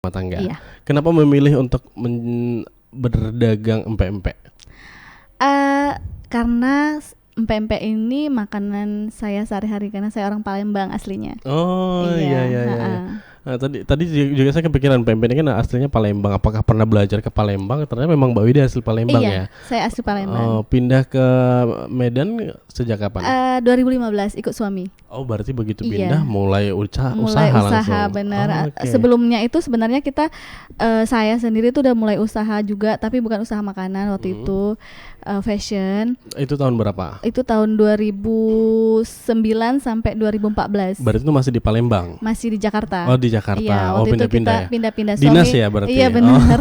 rumah tangga. Iya. Kenapa memilih untuk berdagang empek-empek? Karena empek-empek ini makanan saya sehari-hari karena saya orang Palembang aslinya. Oh iya Iya, iya iya. heeh. Nah, tadi juga saya kepikiran pempek ini kan aslinya Palembang. Apakah pernah belajar ke Palembang? Ternyata memang Mbak Widi asli Palembang ya. Iya, saya asli Oh, Palembang. pindah ke Medan sejak kapan? 2015 ikut suami. Oh, berarti begitu pindah Iya, mulai mulai usaha usaha langsung. bener. Oh, oke. Sebelumnya itu sebenarnya kita saya sendiri tuh udah mulai usaha juga, tapi bukan usaha makanan waktu itu, fashion. Itu tahun berapa? Itu tahun 2009 sampai 2014. Berarti itu masih di Palembang. Masih di Jakarta. Oh, di Jakarta. Iya, Oh, waktu itu pindah-pindah kita ya. pindah-pindah Dinas suami. ya berarti. Iya Oh. benar.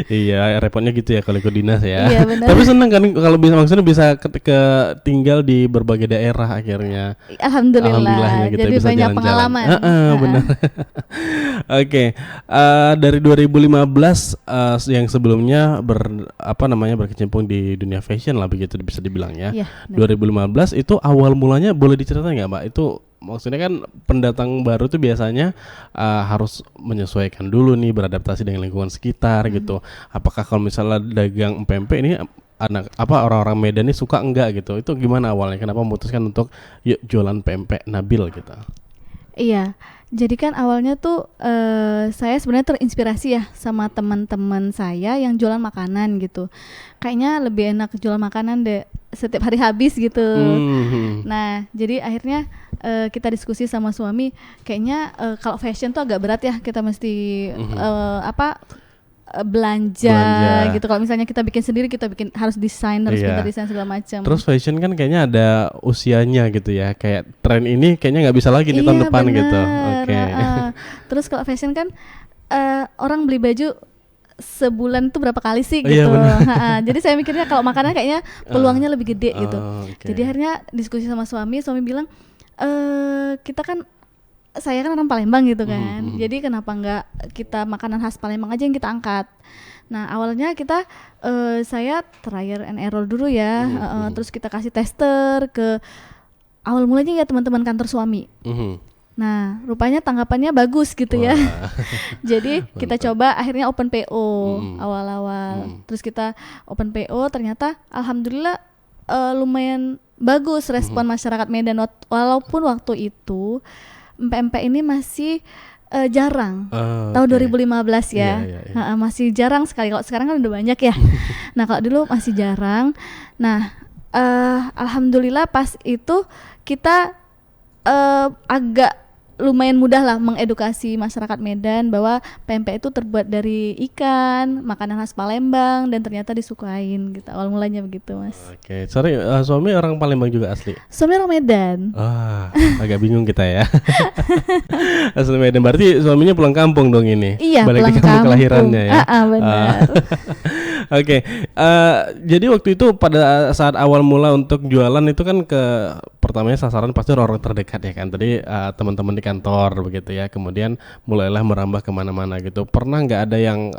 Iya, repotnya gitu ya kalau ikut dinas ya. Iya, benar. Tapi seneng kan kalau bisa, maksudnya bisa ketika tinggal di berbagai daerah akhirnya. Alhamdulillah. Alhamdulillahnya kita Jadi bisa banyak jalan-jalan. pengalaman. Benar. Oke, dari 2015 yang sebelumnya berkecimpung di dunia fashion lah begitu bisa dibilang ya. Iya, benar. 2015 itu awal mulanya boleh diceritain nggak, Mbak? Itu maksudnya kan pendatang baru tuh biasanya harus menyesuaikan dulu nih, beradaptasi dengan lingkungan sekitar gitu. Apakah kalau misalnya dagang pempek ini orang-orang Medan ini suka enggak gitu? Itu gimana awalnya? Kenapa memutuskan untuk yuk jualan pempek Nabil gitu? Iya, jadi kan awalnya tuh saya sebenarnya terinspirasi ya sama teman-teman saya yang jualan makanan gitu. Kayaknya lebih enak jual makanan deh, setiap hari habis gitu. Nah, jadi akhirnya kita diskusi sama suami, kayaknya kalau fashion tuh agak berat ya, kita mesti belanja gitu. Kalau misalnya kita bikin sendiri, kita harus desain, harus Iya. pintar desain segala macam. Terus fashion kan kayaknya ada usianya gitu ya. Kayak tren ini kayaknya nggak bisa lagi nih tahun depan bener. gitu. Oke. Terus kalau fashion kan orang beli baju sebulan tuh berapa kali sih Iya, gitu. bener. Jadi saya mikirnya kalau makanan kayaknya peluangnya lebih gede gitu. Oke. Jadi akhirnya diskusi sama suami bilang kita kan, saya kan orang Palembang gitu kan. Jadi kenapa nggak kita makanan khas Palembang aja yang kita angkat. Nah awalnya kita saya trial and error dulu ya. Terus kita kasih tester ke awal mulanya ya teman-teman kantor suami. Nah rupanya tanggapannya bagus gitu ya. Jadi kita coba akhirnya open PO awal-awal. Terus kita open PO, ternyata alhamdulillah lumayan bagus respon masyarakat Medan, walaupun waktu itu empek-empek ini masih jarang. Tahun 2015 ya. Iya. Masih jarang sekali. Kalau sekarang kan udah banyak ya. Nah kalau dulu masih jarang. Nah alhamdulillah pas itu kita agak lumayan mudah lah mengedukasi masyarakat Medan bahwa pempek itu terbuat dari ikan, makanan khas Palembang, dan ternyata disukain gitu. Awal mulanya begitu, Mas. Oke, sorry, suami orang Palembang juga asli? Suami orang Medan. Agak bingung kita ya. Asli Medan, berarti suaminya pulang kampung dong ini? Iya, balik pulang di kampung kampung. kelahirannya ya? Benar. Oke, jadi waktu itu pada saat awal mula untuk jualan itu kan pertamanya sasaran pasti orang-orang terdekat ya kan. Tadi teman-teman di kantor begitu ya. Kemudian mulailah merambah kemana-mana gitu. Pernah nggak ada yang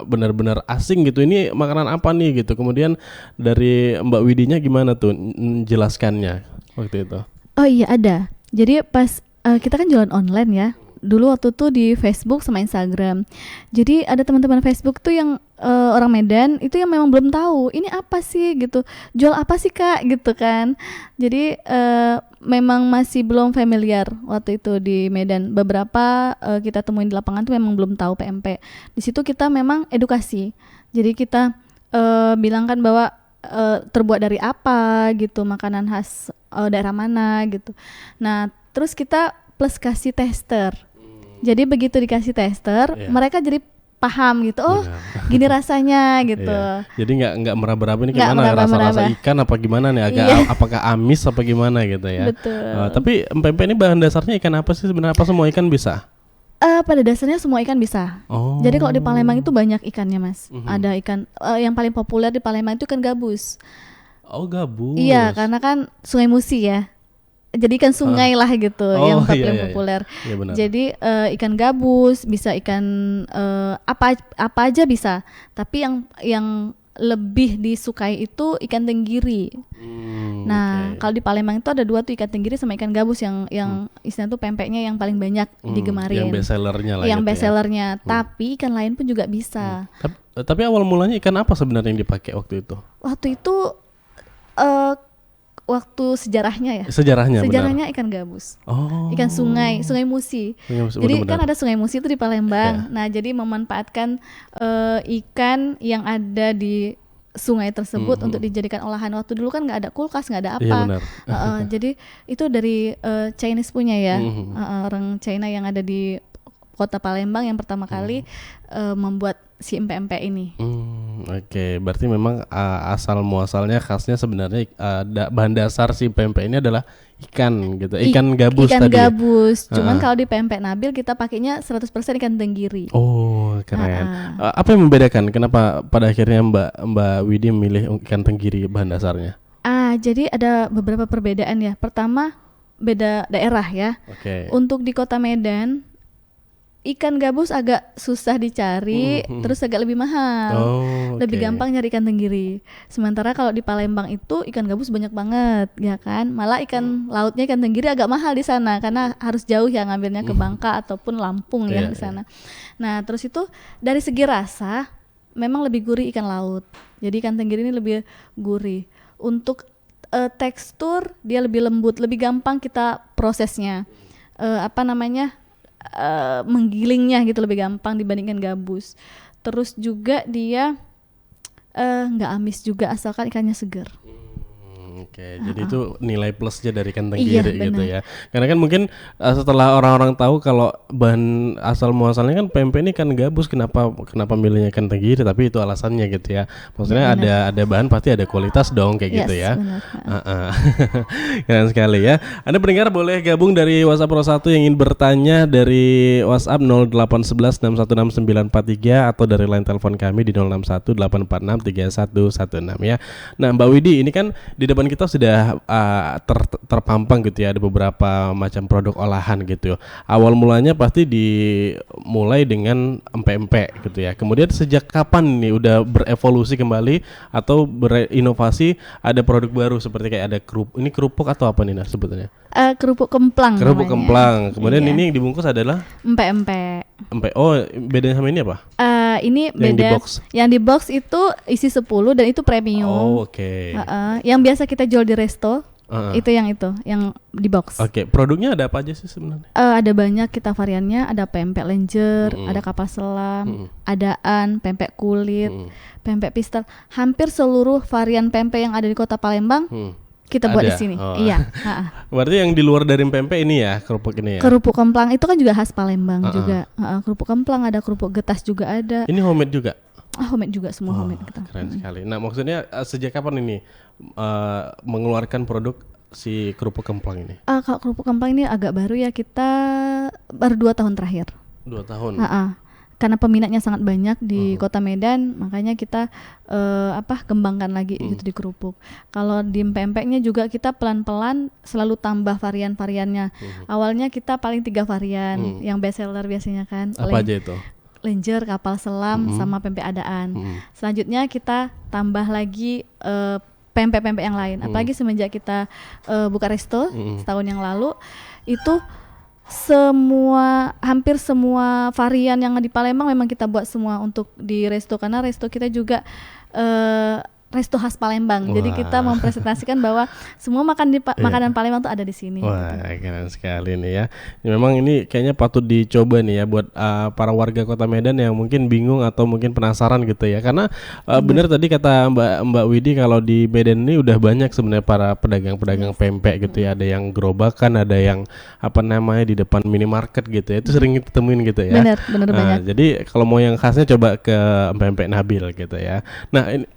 benar-benar asing gitu? Ini makanan apa nih gitu? Kemudian dari Mbak Widinya gimana tuh jelaskannya waktu itu? Oh iya ada. Jadi pas kita kan jualan online ya. Dulu waktu tuh di Facebook sama Instagram. Jadi ada teman-teman Facebook tuh yang orang Medan itu yang memang belum tahu ini apa sih gitu. Jual apa sih Kak gitu kan. Jadi memang masih belum familiar waktu itu di Medan. Beberapa kita temuin di lapangan tuh memang belum tahu PMP. Di situ kita memang edukasi. Jadi kita bilang kan bahwa terbuat dari apa gitu, makanan khas daerah mana gitu. Nah terus kita plus kasih tester. Jadi begitu dikasih tester, mereka jadi paham gitu. Oh, gini rasanya gitu. Jadi nggak meraba-raba ini gimana rasa-rasa ikan apa gimana nih? Apakah amis apa gimana gitu ya? Betul. Tapi pempek ini bahan dasarnya ikan apa sih sebenarnya? Apa semua ikan bisa? Pada dasarnya semua ikan bisa. Jadi kalau di Palembang itu banyak ikannya, Mas. Ada ikan yang paling populer di Palembang itu ikan gabus. Oh, gabus. Iya, karena kan Sungai Musi ya. Jadi ikan sungai lah gitu yang paling populer. Iya, benar. Jadi ikan gabus, bisa ikan apa aja bisa. Tapi yang lebih disukai itu ikan tenggiri. Nah, kalau di Palembang itu ada 2 tuh, ikan tenggiri sama ikan gabus yang istilahnya tuh pempeknya yang paling banyak digemarin. Yang best sellernya lah. Yang gitu best sellernya. Tapi ikan lain pun juga bisa. Tapi awal mulanya ikan apa sebenarnya yang dipakai waktu itu? Waktu itu waktu sejarahnya ya. Sejarahnya ikan gabus. Oh. Ikan sungai Musi. Jadi kan ada Sungai Musi itu di Palembang. Nah, jadi memanfaatkan ikan yang ada di sungai tersebut untuk dijadikan olahan. Waktu dulu kan nggak ada kulkas, nggak ada apa. Iya, benar. Jadi itu dari Chinese punya ya. Orang China yang ada di kota Palembang yang pertama kali membuat si empek-empek ini. Oke, berarti memang asal muasalnya khasnya sebenarnya bahan dasar si pempek ini adalah ikan gitu. Ikan gabus ikan tadi. Ikan gabus. Cuman kalau di pempek Nabil kita pakainya 100% ikan tenggiri. Oh, keren. Apa yang membedakan? Kenapa pada akhirnya Mbak Widi memilih ikan tenggiri bahan dasarnya? Jadi ada beberapa perbedaan ya. Pertama, beda daerah ya. Oke. Untuk di Kota Medan ikan gabus agak susah dicari, terus agak lebih mahal. Lebih gampang nyari ikan tenggiri. Sementara kalau di Palembang itu ikan gabus banyak banget, ya kan? Malah ikan lautnya ikan tenggiri agak mahal di sana karena harus jauh ya ngambilnya ke Bangka ataupun Lampung ya di sana. Nah, terus itu dari segi rasa memang lebih gurih ikan laut. Jadi ikan tenggiri ini lebih gurih. Untuk tekstur dia lebih lembut, lebih gampang kita prosesnya. Menggilingnya gitu lebih gampang dibandingkan gabus. Terus juga dia nggak amis juga asalkan ikannya segar. Oke, jadi itu nilai plusnya dari ikan tenggiri gitu ya. Karena kan mungkin setelah orang-orang tahu kalau bahan asal muasalnya kan pempek ini ikan gabus, kenapa milihnya ikan tenggiri? Tapi itu alasannya gitu ya. Maksudnya ada bahan pasti ada kualitas dong kayak gitu ya. Keren sekali ya. Anda pendengar boleh gabung dari WhatsApp Pro 1 yang ingin bertanya dari WhatsApp 0811616943 atau dari line telepon kami di 0618463116 ya. Nah, Mbak Widi, ini kan di depan kita sudah terpampang gitu ya, ada beberapa macam produk olahan gitu. Awal mulanya pasti dimulai dengan empek-empek gitu ya. Kemudian sejak kapan nih udah berevolusi kembali atau berinovasi ada produk baru seperti kayak ada kerupuk atau apa nih sebetulnya? Kerupuk kemplang. Kemudian ini yang dibungkus adalah empek-empek. Oh, bedanya sama ini apa? Ini beda. Yang di box itu isi 10 dan itu premium. Oh, oke. Yang biasa kita jual di resto, itu yang di box. Oke, produknya ada apa aja sih sebenarnya? Ada banyak kita variannya, ada pempek lenjer, ada kapal selam, adaan, pempek kulit, pempek pistel. Hampir seluruh varian pempek yang ada di Kota Palembang kita buat di sini. Iya. Berarti yang di luar dari pempek ini ya, kerupuk ini ya. Kerupuk kemplang itu kan juga khas Palembang juga. Kerupuk kemplang ada, kerupuk getas juga ada. Ini homemade juga. Homemade juga, semua homemade kita. Keren sekali. Nah, maksudnya sejak kapan ini mengeluarkan produk si kerupuk kemplang ini? Kalau kerupuk kemplang ini agak baru ya, kita baru 2 tahun terakhir. 2 tahun. Karena peminatnya sangat banyak di Kota Medan, makanya kita kembangkan lagi gitu di kerupuk. Kalau di pempeknya juga kita pelan-pelan selalu tambah varian-variannya. Awalnya kita paling 3 varian yang best seller biasanya kan. Apa aja itu? Lenjer, kapal selam, sama pempek adaan. Selanjutnya kita tambah lagi pempek-pempek yang lain. Apalagi semenjak kita buka resto setahun yang lalu, itu hampir semua varian yang di Palembang memang kita buat semua untuk di resto, karena resto kita juga resto khas Palembang. Jadi kita mempresentasikan bahwa semua makanan Palembang tuh ada di sini. Wah, keren sekali nih ya. Memang ini kayaknya patut dicoba nih ya buat para warga Kota Medan yang mungkin bingung atau mungkin penasaran gitu ya. Karena benar tadi kata Mbak Widi, kalau di Medan ini udah banyak sebenarnya para pedagang-pedagang pempek gitu ya. Ada yang gerobakan, ada yang di depan minimarket gitu ya. Itu sering kita temuin gitu ya. Benar banyak. Jadi kalau mau yang khasnya coba ke pempek Nabil gitu ya. Nah, ini,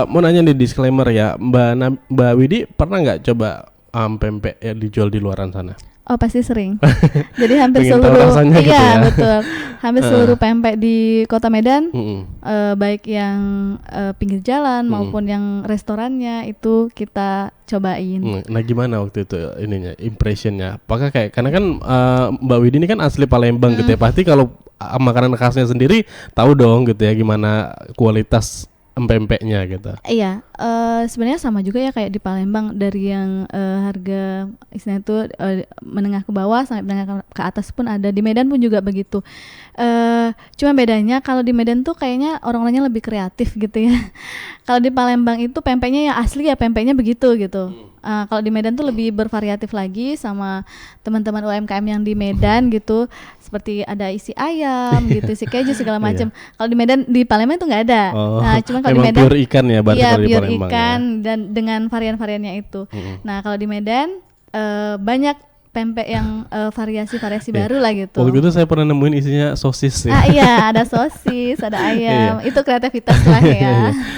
mau nanya nih, disclaimer ya, Mbak Widi pernah nggak coba pempek yang dijual di luaran sana? Oh, pasti sering. Jadi hampir seluruh gitu ya? Betul. Hampir seluruh pempek di Kota Medan, baik yang pinggir jalan maupun yang restorannya itu kita cobain. Nah, gimana waktu itu ininya, impressionnya? Apakah karena kan Mbak Widi ini kan asli Palembang gitu ya, pasti kalau makanan khasnya sendiri tahu dong gitu ya gimana kualitas empek-empeknya gitu. Iya, sebenarnya sama juga ya kayak di Palembang, dari yang harga istilahnya itu menengah ke bawah sampai menengah ke atas pun ada. Di Medan pun juga begitu. Cuma bedanya kalau di Medan tuh kayaknya orang-orangnya lebih kreatif gitu ya. Kalau di Palembang itu pempeknya ya asli ya pempeknya begitu gitu. Kalau di Medan tuh lebih bervariatif lagi sama teman-teman UMKM yang di Medan gitu, seperti ada isi ayam gitu, isi keju segala macam. Kalau di Medan, di Palembang itu nggak ada. Nah, cuma kalau di Medan pure ikan ya, berarti iya, kalau di pure Palembang ikan ya. dan dengan varian-variannya itu. Nah, kalau di Medan banyak pempek yang variasi-variasi baru lah gitu. Waktu itu saya pernah nemuin isinya sosis ya. Iya, ada sosis, ada ayam. Itu kreativitas lah ya. Iya.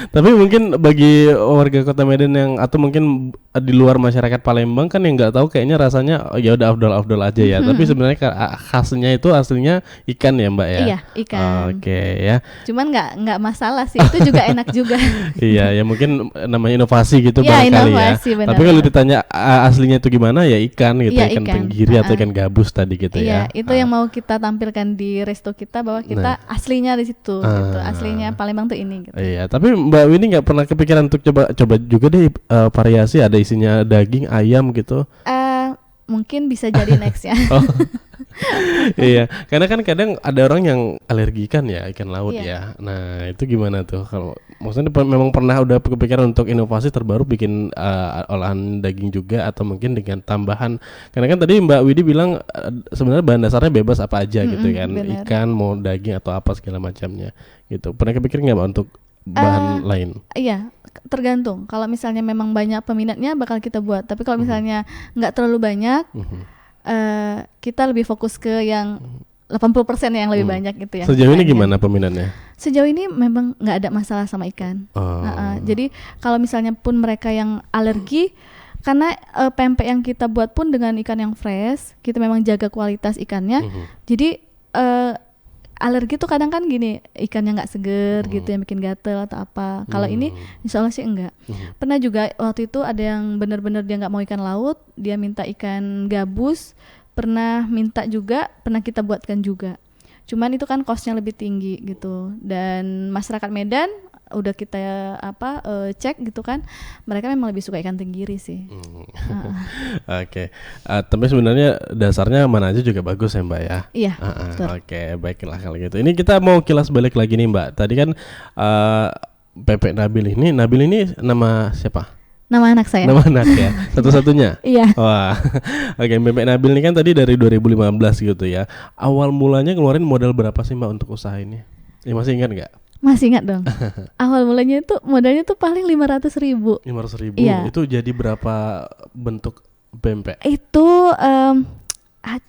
Tapi mungkin bagi warga Kota Medan yang atau mungkin di luar masyarakat Palembang kan yang nggak tahu kayaknya rasanya ya udah afdol aja ya. Tapi sebenarnya khasnya itu aslinya ikan ya Mbak ya. Iya, ikan. Oke ya. Cuman nggak masalah sih, itu juga enak juga. Iya ya, mungkin namanya inovasi gitu Iya, barangkali ya. inovasi, benar. Tapi kalau ditanya aslinya itu gimana ya ikan gitu, Iya, ikan ikan. tenggiri atau ikan gabus tadi gitu Iya, ya. itu yang mau kita tampilkan di resto kita bahwa kita aslinya di situ gitu. Aslinya Palembang tuh ini gitu. Iya, tapi Mbak Winnie nggak pernah kepikiran untuk coba juga deh variasi ada isinya daging, ayam gitu. Mungkin bisa jadi next ya. Oh. Iya, karena kan kadang ada orang yang alergi ikan ya, ikan laut ya. Nah, itu gimana tuh kalau maksudnya memang pernah udah kepikiran untuk inovasi terbaru bikin olahan daging juga atau mungkin dengan tambahan, karena kan tadi Mbak Widi bilang sebenarnya bahan dasarnya bebas apa aja gitu kan, bener. ikan mau daging atau apa segala macamnya gitu. Pernah kepikiran nggak Mbak untuk bahan lain? Iya, tergantung. Kalau misalnya memang banyak peminatnya bakal kita buat. Tapi kalau misalnya nggak terlalu banyak, kita lebih fokus ke yang 80% yang lebih banyak gitu ya. Sejauh ini gimana peminatnya? Sejauh ini memang nggak ada masalah sama ikan. Jadi kalau misalnya pun mereka yang alergi, karena pempek yang kita buat pun dengan ikan yang fresh, kita memang jaga kualitas ikannya. Jadi alergi tuh kadang kan gini, ikannya nggak seger gitu yang bikin gatel atau apa. Kalau ini insya Allah sih enggak. Pernah juga waktu itu ada yang benar-benar dia nggak mau ikan laut, dia minta ikan gabus. Pernah minta juga, pernah kita buatkan juga. Cuman itu kan costnya lebih tinggi gitu. Dan masyarakat Medan udah kita cek gitu kan, mereka memang lebih suka ikan tenggiri sih. Oke. Tapi sebenarnya dasarnya mana aja juga bagus ya Mbak ya. Iya. Oke, baiklah kalau gitu. Ini kita mau kilas balik lagi nih Mbak. Tadi kan Pempek Nabil ini nama siapa? Nama anak saya. Nama anak ya, satu-satunya. Iya. Wah, oke. Pempek Nabil ini kan tadi dari 2015 gitu ya. Awal mulanya ngeluarin modal berapa sih Mbak untuk usaha ini? Ya, masih ingat nggak? Masih ingat dong. Awal mulanya itu modalnya tuh paling 500.000. 500.000. Iya. Itu jadi berapa bentuk pempek? Itu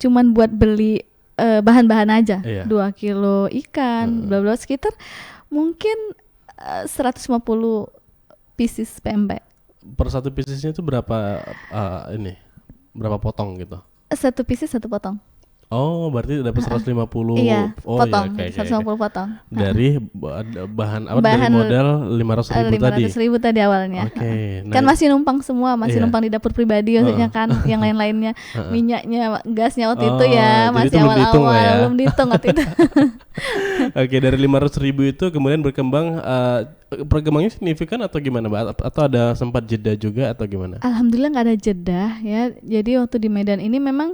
cuman buat beli bahan-bahan aja. Iya. 2 kilo ikan, bla bla, sekitar mungkin 150 pieces pempek. Per satu piecesnya itu berapa berapa potong gitu? Satu pieces 1 potong. Oh, berarti dapat 150. Iya, Oh, potong. ya, 150 potong. Dari bahan apa? Dari modal 500.000 tadi. 500.000 tadi awalnya. Oke. Kan masih numpang semua, masih Iya. numpang di dapur pribadi maksudnya kan, yang lain-lainnya, minyaknya, gasnya waktu itu jadi ya, itu masih belum dihitung lah awal-awal, ya. belum dihitung waktu itu. Oke, dari 500.000 itu kemudian berkembang, perkembangannya signifikan atau gimana Mbak? Atau ada sempat jeda juga atau gimana? Alhamdulillah nggak ada jeda ya. Jadi waktu di Medan ini memang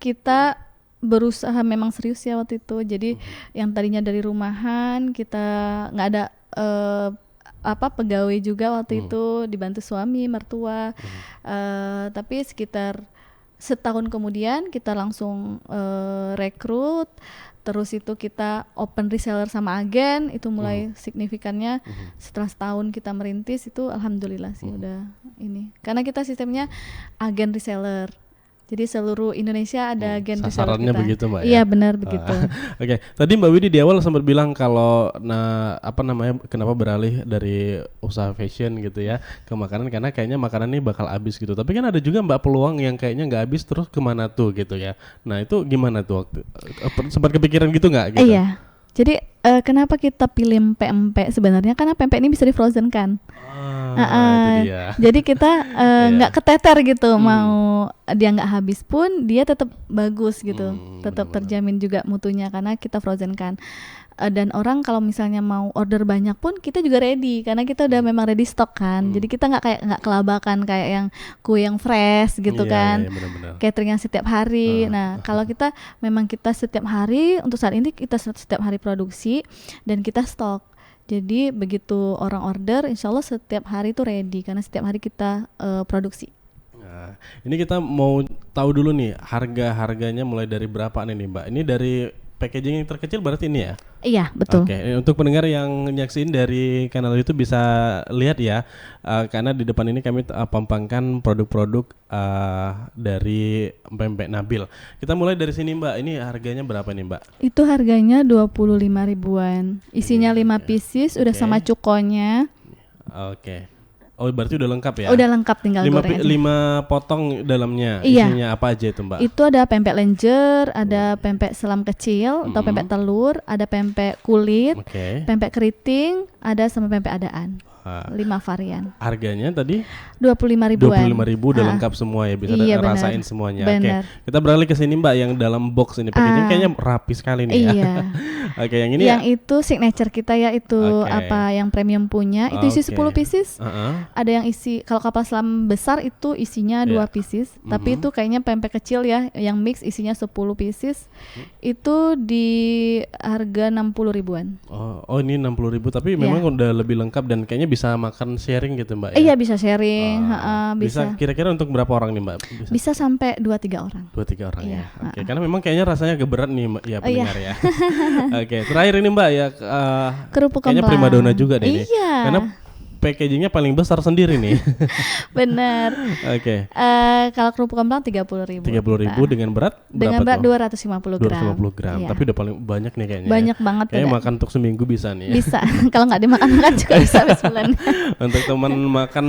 kita berusaha memang serius ya waktu itu. Jadi yang tadinya dari rumahan kita nggak ada pegawai juga waktu itu, dibantu suami mertua. Tapi sekitar setahun kemudian kita langsung rekrut. Terus itu kita open reseller sama agen, itu mulai signifikannya setelah setahun kita merintis itu alhamdulillah sih udah ini. Karena kita sistemnya agen reseller. Jadi seluruh Indonesia ada agen reseller Sasarannya kita. begitu Mbak ya? Iya benar begitu. Oke, tadi Mbak Widi di awal sempat bilang kalau kenapa beralih dari usaha fashion gitu ya ke makanan, karena kayaknya makanan ini bakal habis gitu. Tapi kan ada juga Mbak peluang yang kayaknya nggak habis terus kemana tuh gitu ya. Nah itu gimana tuh waktu sempat kepikiran gitu nggak? Gitu? Iya. Jadi Kenapa kita pilih pempek sebenarnya? Karena pempek ini bisa di frozen kan. Itu dia. Jadi kita nggak Iya. keteter gitu, mau dia nggak habis pun dia tetap bagus gitu, tetap benar-benar. terjamin juga mutunya karena kita frozen kan. Dan orang kalau misalnya mau order banyak pun kita juga ready karena kita udah memang ready stock kan. Jadi kita nggak kelabakan kayak yang kue yang fresh gitu Iya, kan. iya, benar-benar. Catering yang setiap hari. Nah, kalau kita memang kita setiap hari, untuk saat ini kita setiap hari produksi dan kita stok. Jadi begitu orang order, insya Allah setiap hari itu ready karena setiap hari kita produksi. Nah, ini kita mau tahu dulu nih harganya mulai dari berapa nih Mbak? Ini dari packaging yang terkecil berarti ini ya? Iya, betul. Oke, untuk pendengar yang nyaksiin dari kanal YouTube bisa lihat ya, karena di depan ini kami pampangkan produk-produk dari pempek Nabil. Kita mulai dari sini Mbak, ini harganya berapa nih Mbak? Itu harganya 25 ribuan. Isinya 5 pieces, udah Oke. sama cukonya. Oke. Oh berarti udah lengkap ya? Udah lengkap, tinggal goreng aja. 5 potong dalamnya, Iya. isinya apa aja itu Mbak? Itu ada pempek lenjer, ada pempek selam kecil atau pempek telur, ada pempek kulit, Oke. pempek keriting, ada sama pempek adaan. Ah, 5 varian. harganya tadi 25 ribuan. 25.000 udah lengkap semua ya, bisa Iya, rasain benar. semuanya. Benar. Oke, kita beralih ke sini Mbak yang dalam box ini, packaging kayaknya rapi sekali nih ya. Iya. Oke, yang ini Yang itu signature kita ya, itu Oke. apa yang premium punya, itu isi Oke. 10 pieces. Heeh. Ada yang isi, kalau kapal selam besar itu isinya 2 Iya. pieces, tapi itu kayaknya pempek kecil ya, yang mix isinya 10 pieces. Itu di harga 60 ribuan. Oh ini 60.000 tapi memang udah lebih lengkap dan kayaknya bisa makan sharing gitu Mbak ya. Iya, bisa sharing, Bisa bisa. kira-kira untuk berapa orang nih Mbak? Bisa sampai 2-3 orang. 2-3 orang Iya, ya. Oke, karena memang kayaknya rasanya agak berat nih Mbak, ya iya. pendengar ya. Oke, terakhir ini Mbak ya, Kerupuk kayaknya kemplang. primadona juga deh ini. Iya. Karena packagingnya paling besar sendiri nih. Bener. Oke. Kalau kerupuk kemplang 30 ribu. 30.000 dengan berat Dengan berat berapa tuh? 250 gram. 250 gram. Iya. Tapi udah paling banyak nih kayaknya. Banyak banget Kayaknya udah. makan untuk seminggu bisa nih. Ya. Bisa. Kalau nggak dimakan-makan juga bisa sebulan. Untuk teman makan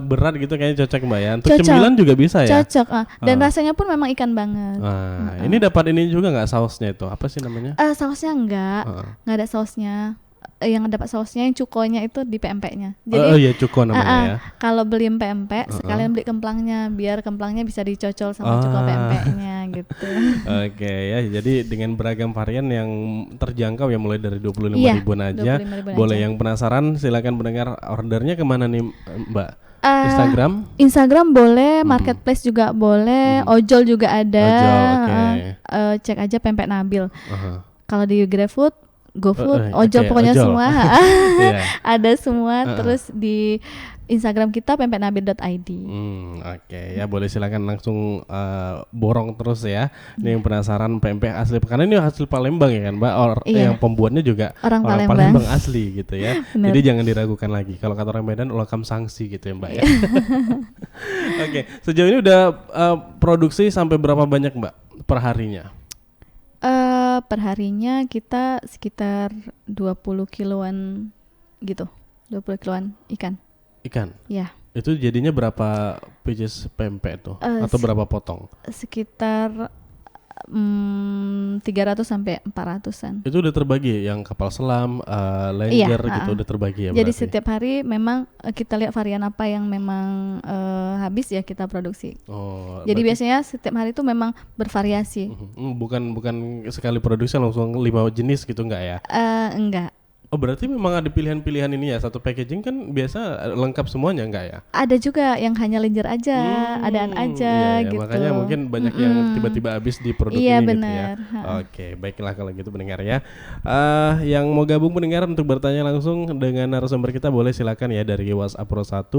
berat gitu kayaknya cocok Mbak ya. Untuk Cocok. cemilan juga bisa ya. Cocok. Dan rasanya pun memang ikan banget. Nah, ini dapat ini juga nggak sausnya itu? Apa sih namanya? Sausnya enggak ada sausnya. Yang dapat sausnya yang cukonya itu di pempeknya. Oh iya cuko namanya ya. Kalau beli pempek sekalian beli kemplangnya biar kemplangnya bisa dicocol sama cuko pempeknya gitu. Oke ya, jadi dengan beragam varian yang terjangkau ya mulai dari 25 Iya, ribuan aja. 25.000 Boleh aja. yang penasaran silakan mendengar ordernya kemana nih Mbak? Instagram? Instagram boleh, marketplace juga boleh, ojol juga ada. Ojol, oke. Cek aja pempek Nabil. Aha. Kalau di GrabFood, GoFood, oke, ojol pokoknya ojol. semua. Iya. Ada semua. Terus di Instagram kita pempeknabil.id. Oke ya boleh silakan langsung borong terus ya. Ini yang penasaran pempek asli karena ini hasil Palembang ya kan Mbak. Iya. Yang pembuatnya juga Orang orang Palembang. Palembang asli gitu ya. Bener. Jadi jangan diragukan lagi. Kalau kata orang Medan ulakam sanksi gitu ya Mbak ya. Oke, sejauh ini udah produksi sampai berapa banyak Mbak perharinya? Perharinya kita sekitar 20 kiloan gitu. 20 kiloan ikan. Ikan. Ya, Itu jadinya berapa pieces pempek tuh? Atau berapa potong? sekitar 300 sampai 400-an. Itu udah terbagi yang kapal selam, Langer gitu udah terbagi ya Jadi berarti? setiap hari memang kita lihat varian apa yang memang habis ya kita produksi. Oh, Jadi biasanya setiap hari itu memang bervariasi. bukan sekali produksi langsung 5 jenis gitu enggak ya? Enggak. Oh berarti memang ada pilihan-pilihan ini ya, satu packaging kan biasa lengkap semuanya enggak ya? Ada juga yang hanya lenjer aja, adaan aja iya, gitu. Makanya mungkin banyak yang tiba-tiba habis di produk Iya, ini benar. gitu ya. Oke, baiklah kalau gitu pendengar ya. Yang mau gabung pendengar untuk bertanya langsung dengan narasumber kita boleh silakan ya dari WhatsApp Pro 1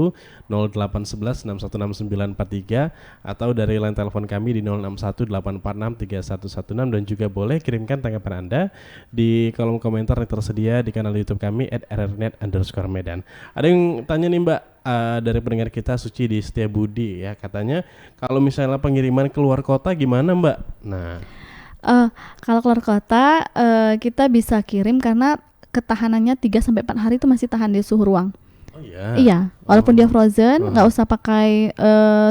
0811 616943 atau dari line telepon kami di 061 846 3116 dan juga boleh kirimkan tanggapan Anda di kolom komentar yang tersedia di kanal YouTube kami @rrnet_medan. Ada yang tanya nih Mbak dari pendengar kita Suci di Setiabudi ya, katanya kalau misalnya pengiriman keluar kota gimana Mbak? Nah, Kalau keluar kota kita bisa kirim karena ketahanannya 3 sampai 4 hari itu masih tahan di suhu ruang. oh iya. Iya, walaupun dia frozen, nggak usah pakai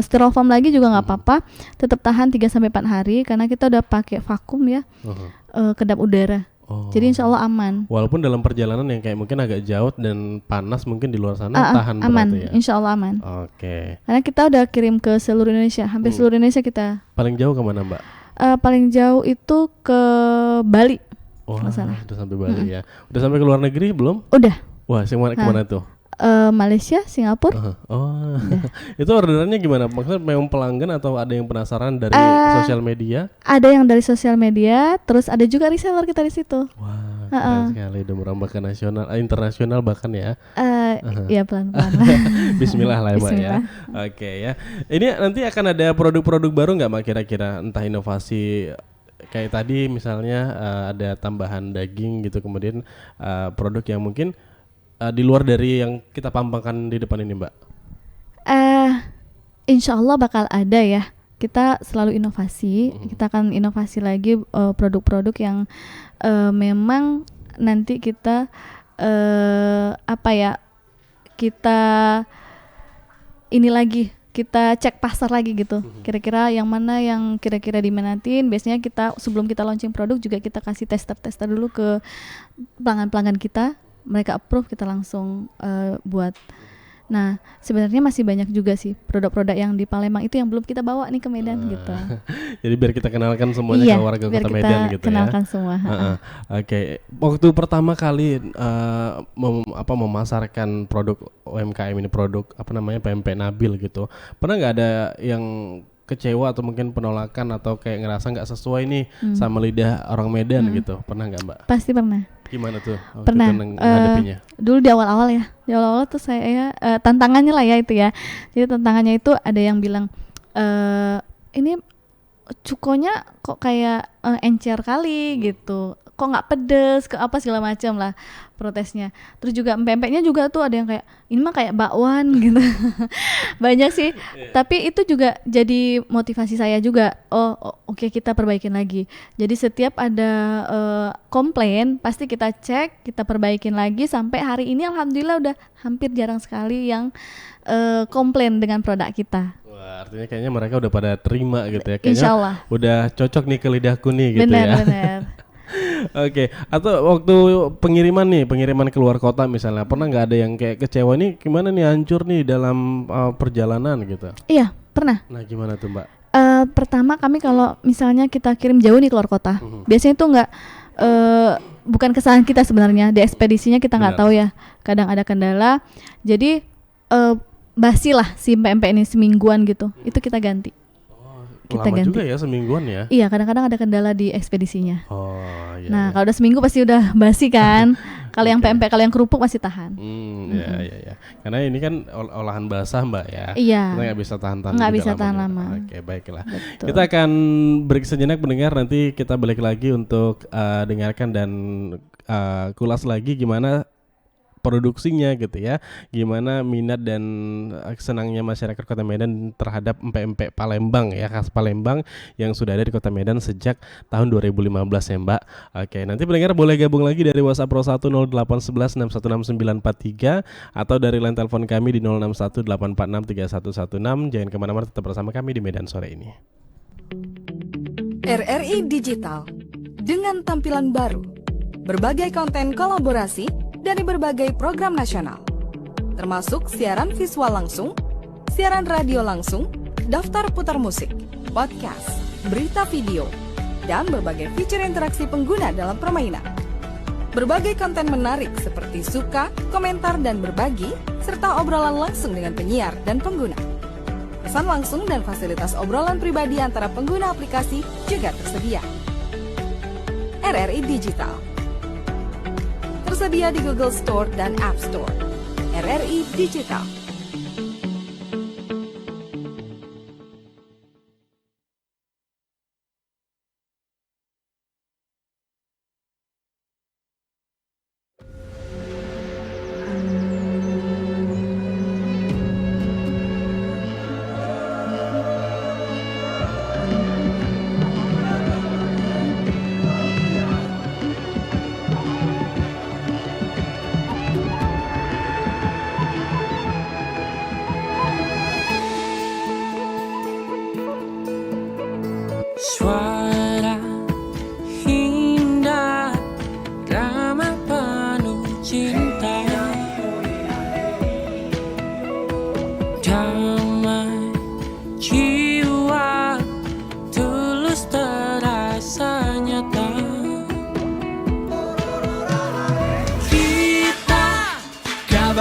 styrofoam lagi juga nggak apa-apa, tetap tahan 3 sampai 4 hari karena kita udah pakai vakum ya, kedap udara. Oh. Jadi insya Allah aman. Walaupun dalam perjalanan yang kayak mungkin agak jauh dan panas mungkin di luar sana tahan aman, berarti ya. insya Allah aman. Oke. Karena kita udah kirim ke seluruh Indonesia, hampir seluruh Indonesia kita. Paling jauh kemana Mbak? Paling jauh itu ke Bali. Wah, Nggak salah. udah sampai Bali ya. Udah sampai ke luar negeri belum? Udah. Wah, kemana tuh? Malaysia, Singapura. Oh, itu orderannya gimana? Maksudnya memang pelanggan atau ada yang penasaran dari sosial media? Ada yang dari sosial media, terus ada juga reseller kita di situ. Wah, keren sekali, udah merambah ke nasional, internasional bahkan ya. Ya pelan-pelan. Bismillah lah ya, Mbak ya. Bismillah. Oke ya. Ini nanti akan ada produk-produk baru nggak Mbak kira-kira? Entah inovasi kayak tadi misalnya ada tambahan daging gitu, kemudian produk yang mungkin di luar dari yang kita pampangkan di depan ini Mbak. Insya Allah bakal ada ya. Kita selalu inovasi. Kita akan inovasi lagi produk-produk yang memang nanti kita kita ini lagi, kita cek pasar lagi gitu. Kira-kira yang mana yang kira-kira diminatin. Biasanya kita sebelum kita launching produk juga kita kasih tester dulu ke pelanggan-pelanggan kita. Mereka approve, kita langsung buat. Nah, sebenarnya masih banyak juga sih produk-produk yang di Palembang itu yang belum kita bawa nih ke Medan gitu. Jadi biar kita kenalkan semuanya ke warga kota Medan gitu ya. Kenalkan semua. Oke. Waktu pertama kali memasarkan produk UMKM ini, produk PMP Nabil gitu. Pernah nggak ada yang kecewa atau mungkin penolakan atau kayak ngerasa nggak sesuai nih sama lidah orang Medan gitu? Pernah nggak Mbak? Pasti pernah. Gimana tuh? Pernah. Dulu di awal-awal ya. Di awal-awal tuh saya tantangannya lah ya itu ya. Jadi tantangannya itu ada yang bilang ini cukonya kok kayak encer kali gitu. Kok nggak pedes, ke apa segala macam lah protesnya. Terus juga empek-empeknya juga tuh ada yang kayak ini mah kayak bakwan gitu. Banyak sih. Tapi itu juga jadi motivasi saya juga. Oke, kita perbaikin lagi. Jadi setiap ada komplain pasti kita cek, kita perbaikin lagi sampai hari ini alhamdulillah udah hampir jarang sekali yang komplain dengan produk kita. Wah, artinya kayaknya mereka udah pada terima gitu ya. Kayaknya Insyaallah. Udah cocok nih ke lidahku nih gitu ya. Benar. Oke, atau waktu pengiriman keluar kota misalnya, pernah nggak ada yang kayak kecewa nih, gimana nih hancur nih dalam perjalanan gitu? Iya, pernah. Nah, gimana tuh Mbak? Pertama kami kalau misalnya kita kirim jauh nih keluar kota, biasanya itu nggak bukan kesalahan kita sebenarnya, di ekspedisinya kita nggak tahu ya, kadang ada kendala, jadi basi lah si PMP ini semingguan gitu, itu kita ganti. Kita lama ganti juga ya, semingguan ya? Iya, kadang-kadang ada kendala di ekspedisinya. Iya. Nah, kalau udah seminggu pasti udah basi kan. Kalau yang PMP, kalau yang kerupuk masih tahan. Iya. Karena ini kan olahan basah Mbak ya. Iya. Kita nggak bisa tahan nggak bisa tahan lama. Oke, baiklah. Betul. Kita akan break sejenak mendengar, nanti kita balik lagi untuk dengarkan dan kulas lagi gimana produksinya gitu ya, gimana minat dan senangnya masyarakat Kota Medan terhadap empek-empek Palembang ya, khas Palembang yang sudah ada di Kota Medan sejak tahun 2015 ya Mbak. Oke, nanti pendengar boleh gabung lagi dari WhatsApp Pro 1 0811 6166943 atau dari line telepon kami di 061 846 3116. Jangan kemana-mana, tetap bersama kami di Medan sore ini. RRI Digital dengan tampilan baru, berbagai konten kolaborasi dari berbagai program nasional, termasuk siaran visual langsung, siaran radio langsung, daftar putar musik, podcast, berita video, dan berbagai fitur interaksi pengguna dalam permainan. Berbagai konten menarik seperti suka, komentar, dan berbagi, serta obrolan langsung dengan penyiar dan pengguna. Pesan langsung dan fasilitas obrolan pribadi antara pengguna aplikasi juga tersedia. RRI Digital tersedia di Google Store dan App Store. RRI Digital.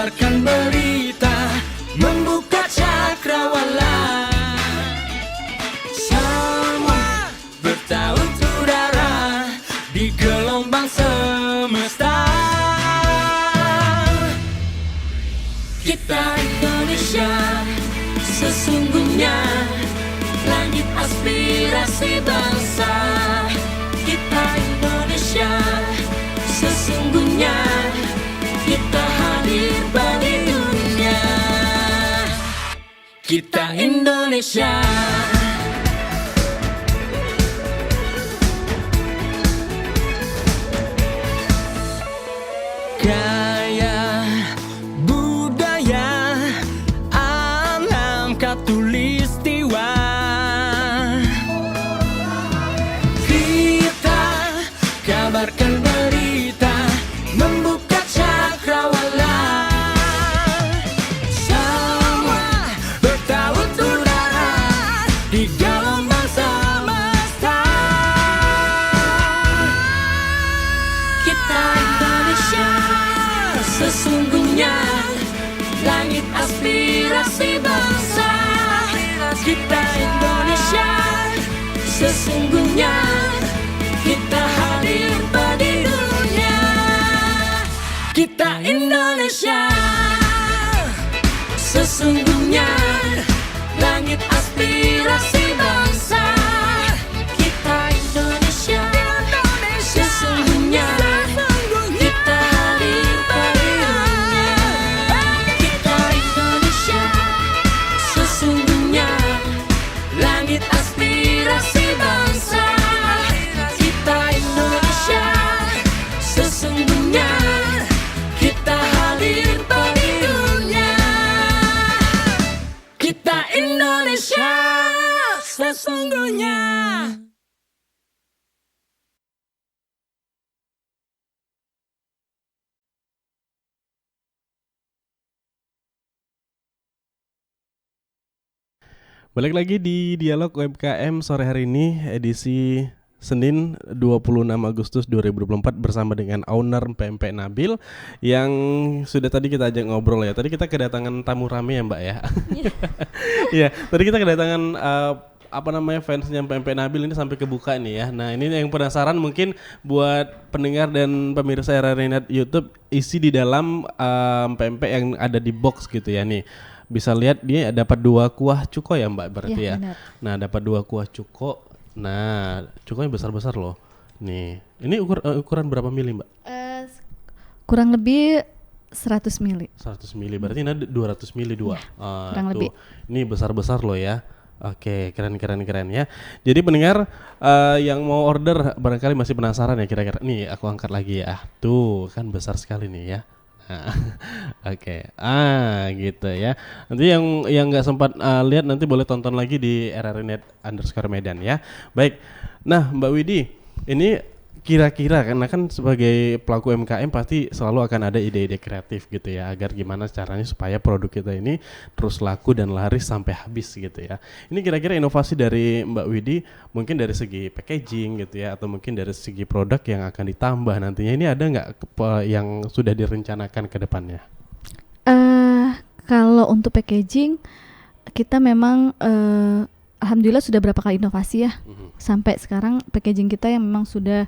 kabarkan berita, membuka cakrawala. Semua bertaut udara di gelombang semesta. Kita Indonesia, sesungguhnya langit aspirasi bangsa. Kita Indonesia, sesungguhnya kita hadir bagi dunia. Kita Indonesia. Gaya, budaya, alam katulistiwa. Kita kabarkan berita, membuka cakrawala. Semua bertaut udara di gelombang semesta. Kita Indonesia, sesungguhnya langit aspirasi bangsa. Kita Indonesia, sesungguhnya kita hadir bagi dunia. Kita Indonesia, sesungguhnya langit aspirasi bangsa. Kita Indonesia, sesungguhnya kita hadir bagi dunia. Kita Indonesia, sesungguhnya langit aspirasi bangsa. Kita Indonesia, sesungguhnya kita hadir bagi dunia. Kita Indonesia, sesungguhnya. Balik lagi di Dialog UMKM sore hari ini, edisi Senin 26 Agustus 2024 bersama dengan owner PMP Nabil yang sudah tadi kita ajak ngobrol ya. Tadi kita kedatangan tamu rame ya Mbak ya. Iya, tadi kita kedatangan fansnya PMP Nabil ini sampai kebuka nih ya. Nah ini yang penasaran mungkin buat pendengar dan pemirsa RRI YouTube, isi di dalam PMP yang ada di box gitu ya nih. Bisa lihat dia dapat 2 kuah cuko ya Mbak berarti ya. Benar. Nah dapat 2 kuah cuko. Nah cukonya besar-besar loh. Nih ini ukuran berapa mili Mbak? Kurang lebih 100 mili. 100 mili berarti ini ada 200 mili 2. kurang lebih. Ini besar-besar loh ya. Oke, keren ya. Jadi pendengar yang mau order barangkali masih penasaran ya kira-kira. Nih aku angkat lagi ya. Tuh kan besar sekali nih ya. Oke, gitu ya. Nanti yang nggak sempat lihat nanti boleh tonton lagi di rrnet_medan ya. Baik. Nah, Mbak Widi, ini kira-kira karena kan sebagai pelaku UMKM pasti selalu akan ada ide-ide kreatif gitu ya, agar gimana caranya supaya produk kita ini terus laku dan laris sampai habis gitu ya. Ini kira-kira inovasi dari Mbak Widi mungkin dari segi packaging gitu ya, atau mungkin dari segi produk yang akan ditambah nantinya, ini ada nggak yang sudah direncanakan ke depannya? Kalau untuk packaging kita memang alhamdulillah sudah berapa kali inovasi ya. Sampai sekarang packaging kita yang memang sudah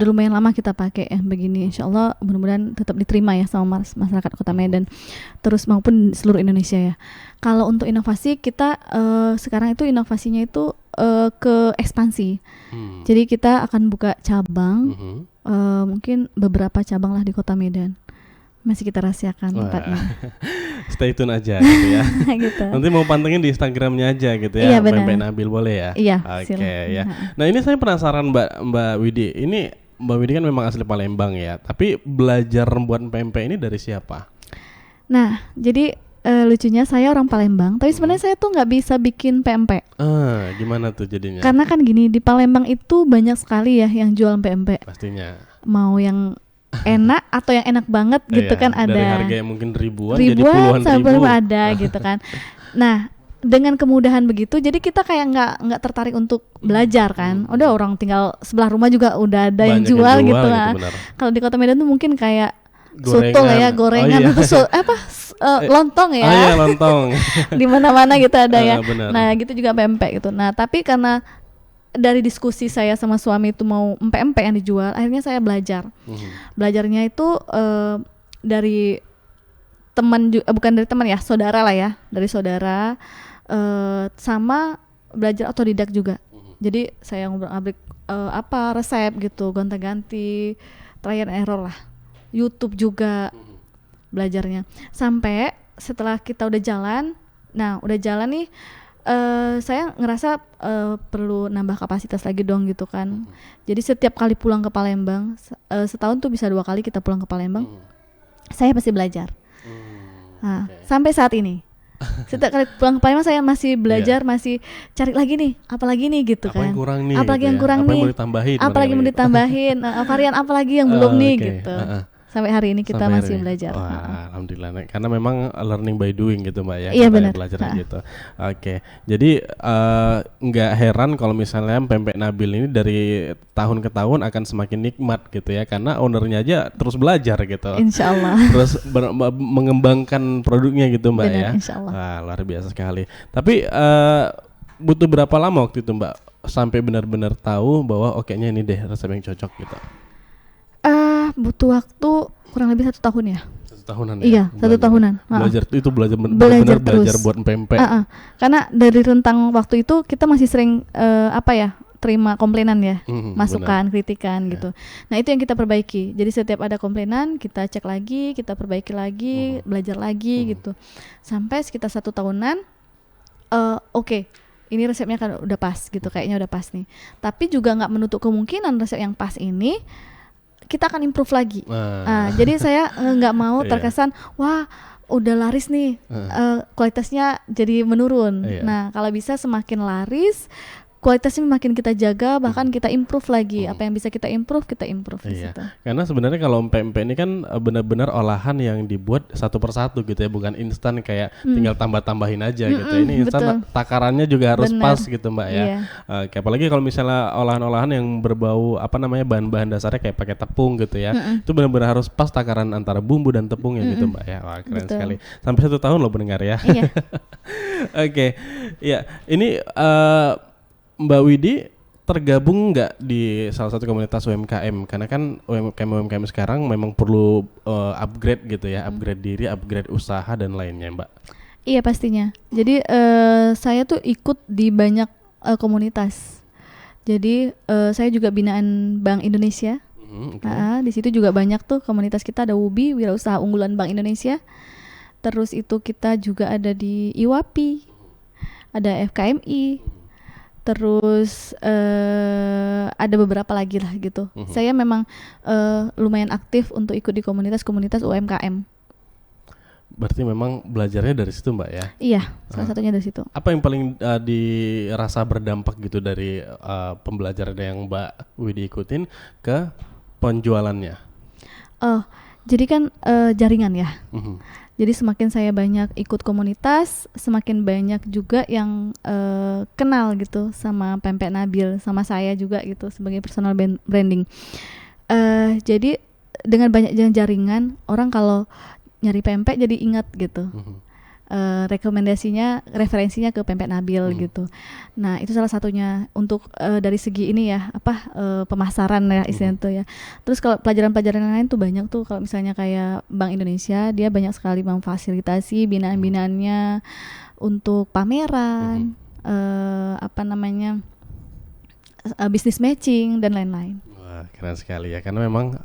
lumayan lama kita pakai ya begini. Insya Allah mudah-mudahan tetap diterima ya sama masyarakat Kota Medan terus maupun seluruh Indonesia ya. Kalau untuk inovasi kita sekarang itu inovasinya itu ke ekspansi. Jadi kita akan buka cabang, mungkin beberapa cabang lah di Kota Medan. Masih kita rahasiakan tempatnya. Stay tune aja gitu ya. Gitu. Nanti mau pantengin di Instagramnya aja gitu ya. Iya, benar. PMP Nabil boleh ya. Iya. Oke ya. Nah ini saya penasaran Mbak Widi. Ini Mbak Widi kan memang asli Palembang ya. Tapi belajar membuat PMP ini dari siapa? Nah jadi lucunya saya orang Palembang. Tapi sebenarnya saya tuh nggak bisa bikin PMP. Gimana tuh jadinya? Karena kan gini, di Palembang itu banyak sekali ya yang jualan PMP. Pastinya. Mau yang enak atau yang enak banget gitu kan ada. Dari harga yang mungkin ribuan jadi puluhan ribu ada gitu kan. Nah dengan kemudahan begitu jadi kita kayak nggak tertarik untuk belajar kan. Udah orang tinggal sebelah rumah juga udah ada yang jual gitu lah. Kalau di Kota Medan tuh mungkin kayak soto lah ya, gorengan Oh, iya. atau lontong ya. Oh iya, lontong. Di mana-mana gitu ada ya. Benar. Nah, gitu juga pempek gitu. Nah, tapi karena dari diskusi saya sama suami itu mau empek-empek yang dijual, akhirnya saya belajar. Belajarnya itu dari teman, bukan dari teman ya, saudara lah ya, dari saudara, sama belajar otodidak juga. Jadi saya ngobrol-abrik apa resep gitu, gonta-ganti, trial and error lah. YouTube juga belajarnya. Sampai setelah kita udah jalan, nih saya ngerasa perlu nambah kapasitas lagi dong gitu kan. Jadi setiap kali pulang ke Palembang, setahun tuh bisa 2 kali kita pulang ke Palembang, saya pasti belajar. Nah, sampai saat ini setiap kali pulang ke Palembang saya masih belajar, masih cari lagi nih, apalagi nih gitu Apa yang kan. kurang nih? Apalagi gitu yang ya? kurang Apa yang nih? mau ditambahin? Apalagi mau ditambahin, varian apa lagi yang belum nih Oke. gitu. Sampai hari ini kita Sampai hari masih ini. belajar. Wah, alhamdulillah. Nek. Karena memang learning by doing gitu Mbak ya. Iya, Katanya benar. belajar gitu. Oke. Jadi nggak heran kalau misalnya pempek Nabil ini dari tahun ke tahun akan semakin nikmat gitu ya. Karena ownernya aja terus belajar gitu. Insya Allah. Terus mengembangkan produknya gitu Mbak Benar, ya. insya Allah. Wah, luar biasa sekali. Tapi butuh berapa lama waktu itu Mbak sampai benar-benar tahu bahwa kayaknya ini deh resep yang cocok gitu? Butuh waktu kurang lebih 1 tahun ya. 1 tahunan ya? Iya, 1 tahunan. Belajar itu belajar Belajar benar-benar terus. belajar buat pempek. Karena dari rentang waktu itu kita masih sering terima komplainan ya, masukan, kritikan gitu. Nah, itu yang kita perbaiki. Jadi setiap ada komplainan kita cek lagi, kita perbaiki lagi, belajar lagi gitu. Sampai sekitar 1 tahunan, oke, ini resepnya kan udah pas gitu, kayaknya udah pas nih. Tapi juga nggak menutup kemungkinan resep yang pas ini kita akan improve lagi. Jadi saya nggak mau terkesan wah udah laris nih, kualitasnya jadi menurun. Nah, kalau bisa semakin laris, kualitasnya makin kita jaga, bahkan kita improve lagi. Apa yang bisa kita improve di situ. Karena sebenarnya kalau pempek ini kan benar-benar olahan yang dibuat satu persatu gitu ya, bukan instan kayak tinggal tambah-tambahin aja gitu. Ini instan, takarannya juga harus pas gitu Mbak ya. Oke, apalagi kalau misalnya olahan-olahan yang berbau bahan-bahan dasarnya kayak pakai tepung gitu ya, itu benar-benar harus pas takaran antara bumbu dan tepungnya gitu Mbak ya. Wah, keren sekali. Sampai 1 tahun loh pendengar ya. Iya. Oke, ya ini Mbak Widi tergabung nggak di salah satu komunitas UMKM? Karena kan UMKM sekarang memang perlu upgrade gitu ya, upgrade diri, upgrade usaha dan lainnya Mbak. Iya pastinya. Jadi saya tuh ikut di banyak komunitas. Jadi saya juga binaan Bank Indonesia. Di situ juga banyak tuh komunitas kita, ada WUBI, Wirausaha Unggulan Bank Indonesia. Terus itu kita juga ada di IWAPI, ada FKMI. Terus ada beberapa lagi lah gitu. Saya memang lumayan aktif untuk ikut di komunitas-komunitas UMKM. Berarti memang belajarnya dari situ Mbak ya? Iya, salah satunya dari situ. Apa yang paling dirasa berdampak gitu dari pembelajaran yang Mbak Widi ikutin ke penjualannya? Jadi kan jaringan ya. Jadi semakin saya banyak ikut komunitas, semakin banyak juga yang kenal gitu sama Pempek Nabil, sama saya juga gitu sebagai personal branding. Jadi dengan banyak jaringan, orang kalau nyari pempek jadi ingat gitu. Referensinya ke Pempek Nabil gitu. Nah, itu salah satunya untuk dari segi ini ya, pemasaran ya istilahnya tuh ya. Terus kalau pelajaran-pelajaran lain tuh banyak tuh, kalau misalnya kayak Bank Indonesia, dia banyak sekali memfasilitasi binaan-binaannya untuk pameran, business matching dan lain-lain. Keren sekali ya, karena memang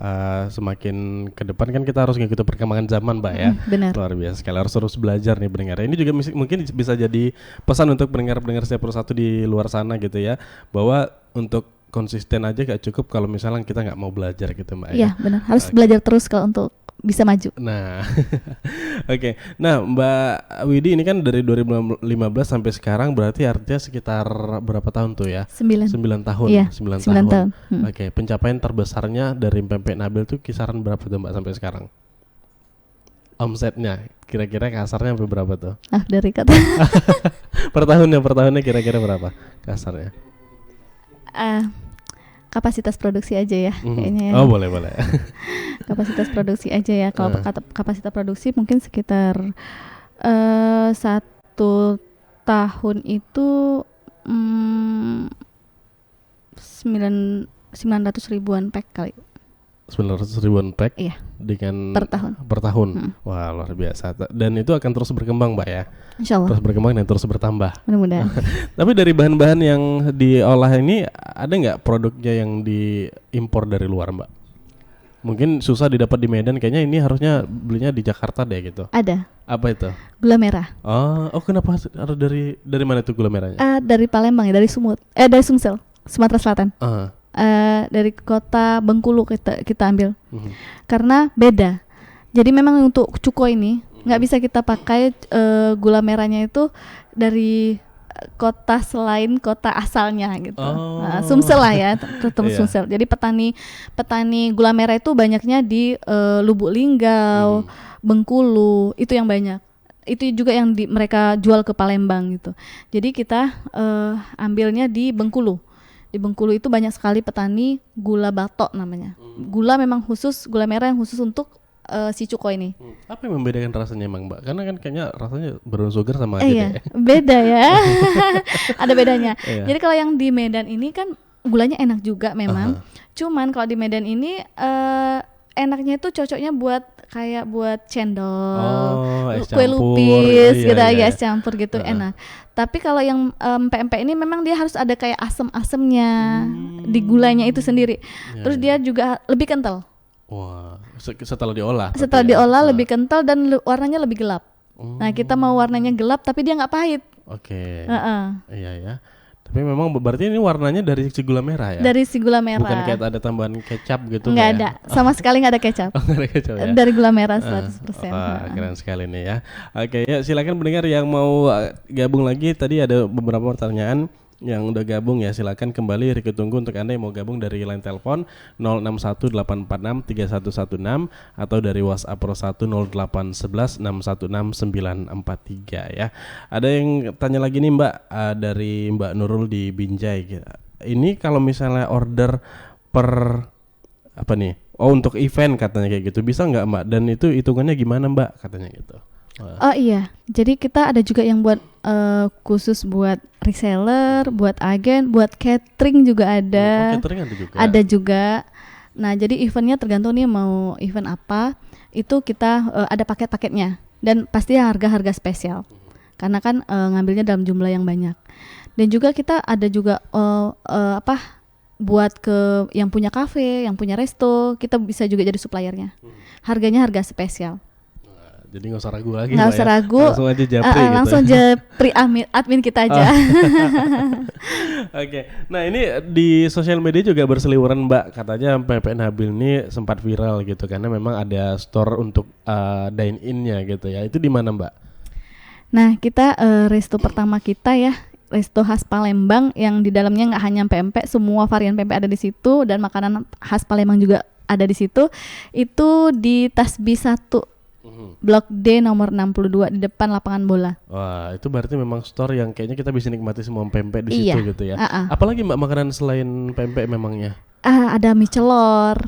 semakin ke depan kan kita harus ngikuti perkembangan zaman Mbak ya. Benar. Luar biasa sekali, harus terus belajar nih pendengar. Ini juga mungkin bisa jadi pesan untuk pendengar-pendengar setiap persatu di luar sana gitu ya, bahwa untuk konsisten aja gak cukup kalau misalnya kita nggak mau belajar gitu Mbak ya. Iya benar, harus belajar terus kalau untuk bisa maju. Nah, oke. Nah, Mbak Widi ini kan dari 2015 sampai sekarang berarti artinya sekitar berapa tahun tuh ya? 9 tahun. Iya, 9 tahun. Oke, pencapaian terbesarnya dari Pempek Nabil tuh kisaran berapa tuh Mbak sampai sekarang? Omsetnya kira-kira kasarnya sampai berapa tuh? Dari kata per tahunnya kira-kira berapa kasarnya? kapasitas produksi aja ya kayaknya ya. Oh boleh. Kapasitas produksi aja ya. Kalau kapasitas produksi mungkin sekitar 1 tahun itu 900 ribuan pack kali. 900 ribuan pack Iya. dengan Per tahun. Wah luar biasa. Dan itu akan terus berkembang Mbak ya. Insya Allah. Terus berkembang dan terus bertambah. Mudah-mudahan. Tapi dari bahan-bahan yang diolah ini ada nggak produknya yang diimpor dari luar Mbak? Mungkin susah didapat di Medan, kayaknya ini harusnya belinya di Jakarta deh gitu. Ada. Apa itu? Gula merah. Oh kenapa harus dari mana itu gula merahnya? Dari Palembang ya, dari dari Sumsel, Sumatera Selatan. Dari kota Bengkulu kita ambil. Karena beda. Jadi memang untuk cuko ini nggak bisa kita pakai gula merahnya itu dari kota selain kota asalnya gitu. Sumsel lah ya, tetap Sumsel. Jadi petani gula merah itu banyaknya di Lubuk Linggau, Bengkulu, itu yang banyak. Itu juga yang mereka jual ke Palembang gitu. Jadi kita ambilnya di Bengkulu. Di Bengkulu itu banyak sekali petani gula batok namanya. Gula memang khusus, gula merah yang khusus untuk si cuko ini. Apa yang membedakan rasanya emang Mbak? Karena kan kayaknya rasanya brown sugar sama aja iya, deh. beda ya. Ada bedanya. Jadi kalau yang di Medan ini kan gulanya enak juga memang. Cuman kalau di Medan ini enaknya itu cocoknya buat cendol, kue lupis gitu ya, es campur gitu enak. Tapi kalau yang pempek ini memang dia harus ada kayak asem-asemnya di gulanya itu sendiri. Terus dia juga lebih kental. Wah, setelah diolah. Setelah diolah lebih kental dan warnanya lebih gelap. Nah kita mau warnanya gelap tapi dia nggak pahit. Oke. Iya ya. Tapi memang berarti ini warnanya dari si gula merah ya? Dari si gula merah. Bukan kayak ada tambahan kecap gitu? Nggak ada, sama sekali nggak ada kecap. Nggak ada kecap ya? Dari gula merah 100%. Keren sekali nih ya. Oke, ya silakan pendengar yang mau gabung lagi. Tadi ada beberapa pertanyaan yang udah gabung ya, silakan kembali Riki tunggu untuk Anda yang mau gabung dari line telepon 0618463116 atau dari WhatsApp Pro 10811616943 ya. Ada yang tanya lagi nih Mbak, dari Mbak Nurul di Binjai. Ini kalau misalnya order per apa nih? Oh untuk event katanya kayak gitu, bisa nggak Mbak? Dan itu hitungannya gimana Mbak? Katanya gitu. Oh iya, jadi kita ada juga yang buat khusus buat reseller, buat agen, buat catering juga ada. Catering ada juga. Ada juga. Nah, jadi eventnya tergantung nih mau event apa, itu kita ada paket-paketnya dan pasti harga-harga spesial. Karena kan ngambilnya dalam jumlah yang banyak. Dan juga kita ada juga buat ke yang punya kafe, yang punya resto, kita bisa juga jadi suppliernya. Harganya harga spesial. Jadi nggak usah ragu lagi. Nggak usah ragu. Langsung aja japri gitu. Langsung japri admin kita aja. Oke. Nah ini di sosial media juga berseliweran Mbak. Katanya PPN Habil ini sempat viral gitu karena memang ada store untuk dine in-nya gitu ya. Itu di mana Mbak? Nah kita resto pertama kita ya, resto khas Palembang yang di dalamnya nggak hanya pempek, semua varian pempek ada di situ dan makanan khas Palembang juga ada di situ. Itu di Tasbih 1. Blok D nomor 62 di depan lapangan bola. Wah, itu berarti memang store yang kayaknya kita bisa nikmati semua pempek di situ gitu ya. Apalagi Mbak makanan selain pempek memangnya? Ada mie celor.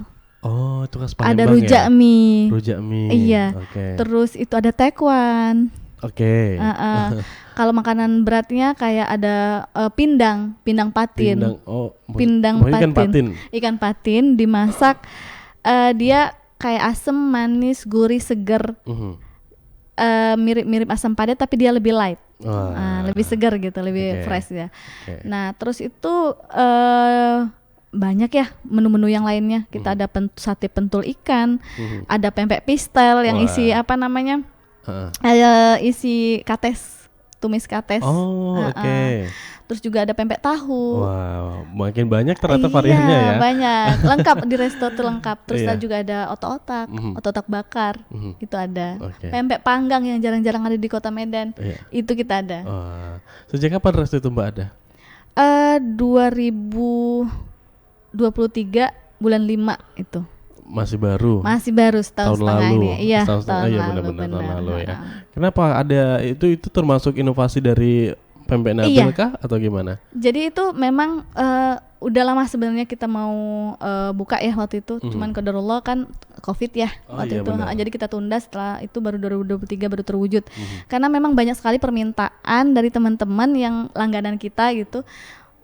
Oh, itu khas Palembang. Ada rujak ya? mie. Rujak mie. Iya. Okay. Terus itu ada tekwan. Oke. Kalau makanan beratnya kayak ada pindang patin. Pindang patin. Ikan patin dimasak dia kayak asem, manis, gurih, seger. Mirip-mirip asam padat tapi dia lebih light. Lebih segar gitu, lebih fresh ya. Nah, terus itu banyak ya menu-menu yang lainnya. Kita ada sate pentul ikan, ada pempek pistel yang isi apa namanya? Isi kates, tumis kates. Terus juga ada pempek tahu. Wow, makin banyak ternyata variannya ya. Banyak, lengkap di resto tuh lengkap. Terus juga ada otak bakar, itu ada. Pempek panggang yang jarang-jarang ada di Kota Medan, itu kita ada. Sejak kapan resto itu Mbak ada? 2023 bulan 5 itu. Masih baru setahun setengah lalu. ini. Iya, tahun lalu ya. Kenapa ada itu termasuk inovasi dari Pempek Nabil kah atau gimana? Jadi itu memang udah lama sebenarnya kita mau buka ya waktu itu, cuman qadarullah kan Covid ya waktu itu. Jadi kita tunda, setelah itu baru 2023 baru terwujud. Karena memang banyak sekali permintaan dari teman-teman yang langganan kita gitu.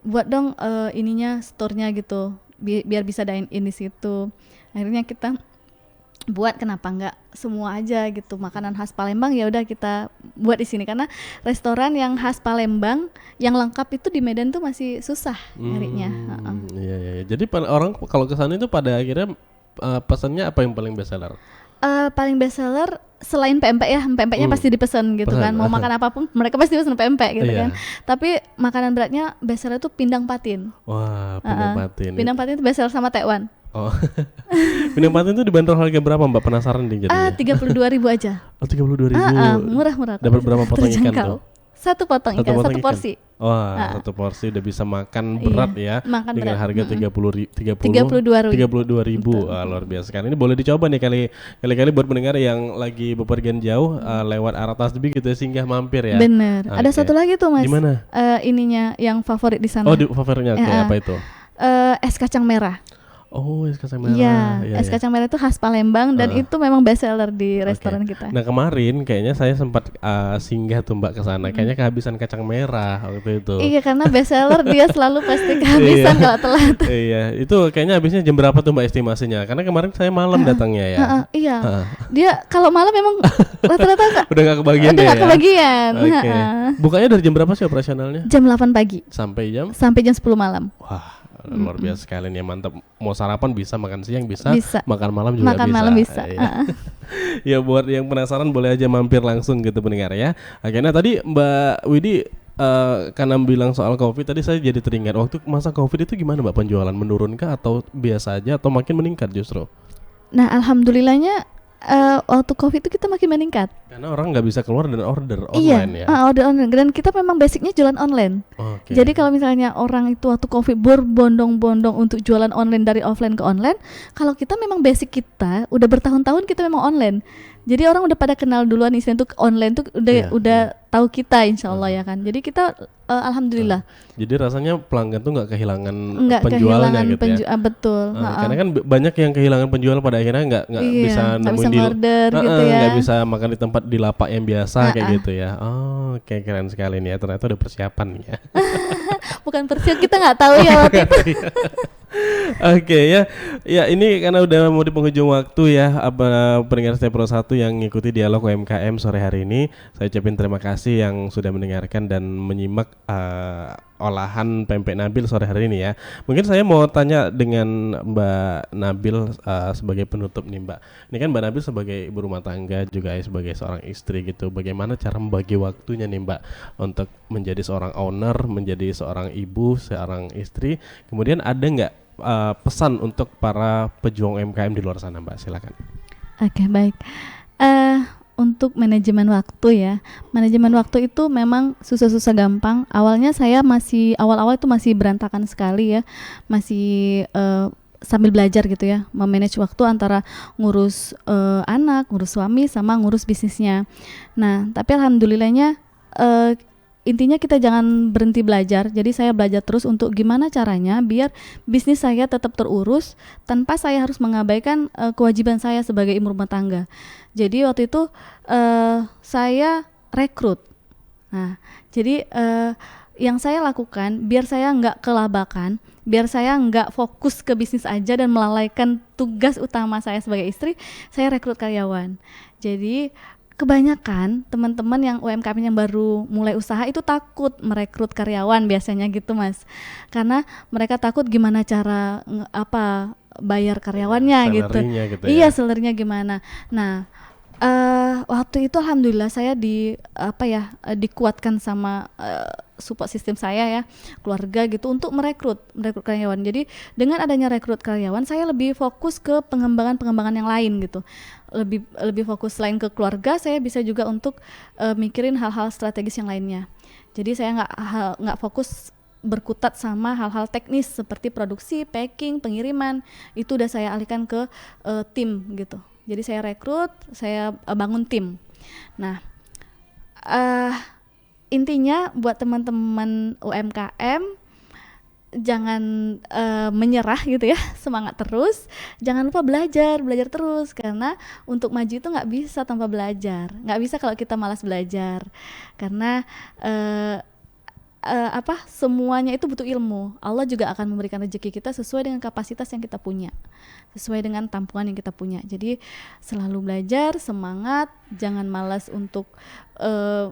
Buat dong ininya store-nya gitu. Biar bisa dine in di situ. Akhirnya kita buat, kenapa enggak semua aja gitu, makanan khas Palembang ya udah kita buat di sini, karena restoran yang khas Palembang yang lengkap itu di Medan tuh masih susah nyarinya. Iya. Jadi orang kalau ke sana itu pada akhirnya pesannya apa yang paling best seller? Paling best seller selain pempek ya, pempeknya pasti dipesan gitu kan. Mau makan apapun mereka pasti pesan pempek gitu kan. Tapi makanan beratnya best seller tuh pindang patin. Wah, pindang patin. Pindang patin itu best seller sama tekwan. Oh. Pindang patin itu dibanderol harga berapa Mbak? Penasaran nih jadinya. 32.000 aja. Oh, 32.000. Murah. Dapat berapa potong ikan tuh? Satu potong ikan, satu porsi. Wah, satu porsi udah bisa makan berat ya. Makan dengan berat. Harga 32.000. Luar biasa kan. Ini boleh dicoba nih kali-kali buat pendengar yang lagi bepergian jauh lewat arah Tasbih gitu ya, singgah mampir ya. Bener. Ada satu lagi tuh Mas. Di mana? Ininya yang favorit di sana. Oh, favoritnya apa itu? Es kacang merah. Oh, es kacang merah. Iya, es kacang merah itu khas Palembang dan itu memang best seller di restoran kita. Nah, kemarin kayaknya saya sempat singgah tuh Mbak ke sana. Kayaknya kehabisan kacang merah waktu itu. Iya, karena best seller dia selalu pasti kehabisan kalau telat. Iya, itu kayaknya habisnya jam berapa tuh Mbak estimasinya? Karena kemarin saya malam datangnya ya. Iya. Dia kalau malam memang rata-rata udah nggak kebagian deh. Udah nggak kebagian. Bukanya dari jam berapa sih operasionalnya? Jam 8 pagi. Sampai jam 10 malam. Wah, luar biasa sekali nih, mantap. Mau sarapan bisa, makan siang bisa. Makan malam juga makan bisa. Malam bisa. Ya, buat yang penasaran boleh aja mampir langsung gitu pendengar ya. Akhirnya tadi Mbak Widi karena bilang soal Covid, tadi saya jadi teringat waktu masa Covid itu gimana Mbak, penjualan menurunkah atau biasa aja atau makin meningkat justru? Nah, alhamdulillahnya waktu Covid itu kita makin meningkat. Karena orang nggak bisa keluar dan order online ya. Order online. Dan kita memang basicnya jualan online. Jadi kalau misalnya orang itu waktu Covid berbondong-bondong untuk jualan online dari offline ke online, kalau kita memang basic kita udah bertahun-tahun kita memang online. Jadi orang udah pada kenal duluan istilah untuk online tuh udah tahu kita insyaallah ya kan. Jadi kita alhamdulillah. Jadi rasanya pelanggan tuh nggak kehilangan penjualnya gitu ya. Betul. Karena kan banyak yang kehilangan penjual pada akhirnya nggak bisa nemuin di order gitu ya. Nggak bisa makan di tempat di lapak yang biasa kayak gitu ya. Oh, kayak keren sekali nih ya. Ternyata udah persiapan nih ya. Bukan persiapan, kita nggak tahu ya waktu itu. Oke ya ini karena udah mau di penghujung waktu ya, pendengar Stay Pro 1 yang ngikuti dialog UMKM sore hari ini, saya ucapin terima kasih yang sudah mendengarkan dan menyimak olahan pempek Nabil sore hari ini ya. Mungkin saya mau tanya dengan Mbak Nabil sebagai penutup nih Mbak. Ini kan Mbak Nabil sebagai ibu rumah tangga juga sebagai seorang istri gitu. Bagaimana cara membagi waktunya nih Mbak untuk menjadi seorang owner, menjadi seorang ibu, seorang istri. Kemudian ada nggak pesan untuk para pejuang UMKM di luar sana Mbak? Silakan. Oke, baik. Untuk manajemen waktu ya, manajemen waktu itu memang susah-susah gampang. Awalnya saya awal-awal itu masih berantakan sekali ya, masih sambil belajar gitu ya, memanage waktu antara ngurus anak, ngurus suami, sama ngurus bisnisnya. Nah, tapi alhamdulillahnya intinya kita jangan berhenti belajar. Jadi saya belajar terus untuk gimana caranya biar bisnis saya tetap terurus tanpa saya harus mengabaikan kewajiban saya sebagai ibu rumah tangga. Jadi waktu itu saya rekrut. Nah, jadi yang saya lakukan biar saya nggak kelabakan, biar saya nggak fokus ke bisnis aja dan melalaikan tugas utama saya sebagai istri, saya rekrut karyawan. Jadi kebanyakan teman-teman yang UMKM yang baru mulai usaha itu takut merekrut karyawan biasanya gitu Mas, karena mereka takut gimana cara bayar karyawannya gitu ya. Iya, salarnya gimana. Nah, waktu itu alhamdulillah saya dikuatkan sama support system saya ya, keluarga gitu, untuk merekrut karyawan. Jadi dengan adanya rekrut karyawan, saya lebih fokus ke pengembangan yang lain gitu. Lebih fokus, selain ke keluarga, saya bisa juga untuk mikirin hal-hal strategis yang lainnya. Jadi saya nggak fokus berkutat sama hal-hal teknis seperti produksi, packing, pengiriman. Itu udah saya alihkan ke tim gitu. Jadi saya rekrut, saya bangun tim. Nah, intinya buat teman-teman UMKM jangan menyerah gitu ya, semangat terus, jangan lupa belajar terus, karena untuk maju itu nggak bisa tanpa belajar, nggak bisa kalau kita malas belajar, karena semuanya itu butuh ilmu. Allah juga akan memberikan rezeki kita sesuai dengan kapasitas yang kita punya, sesuai dengan tampungan yang kita punya. Jadi selalu belajar, semangat, jangan malas untuk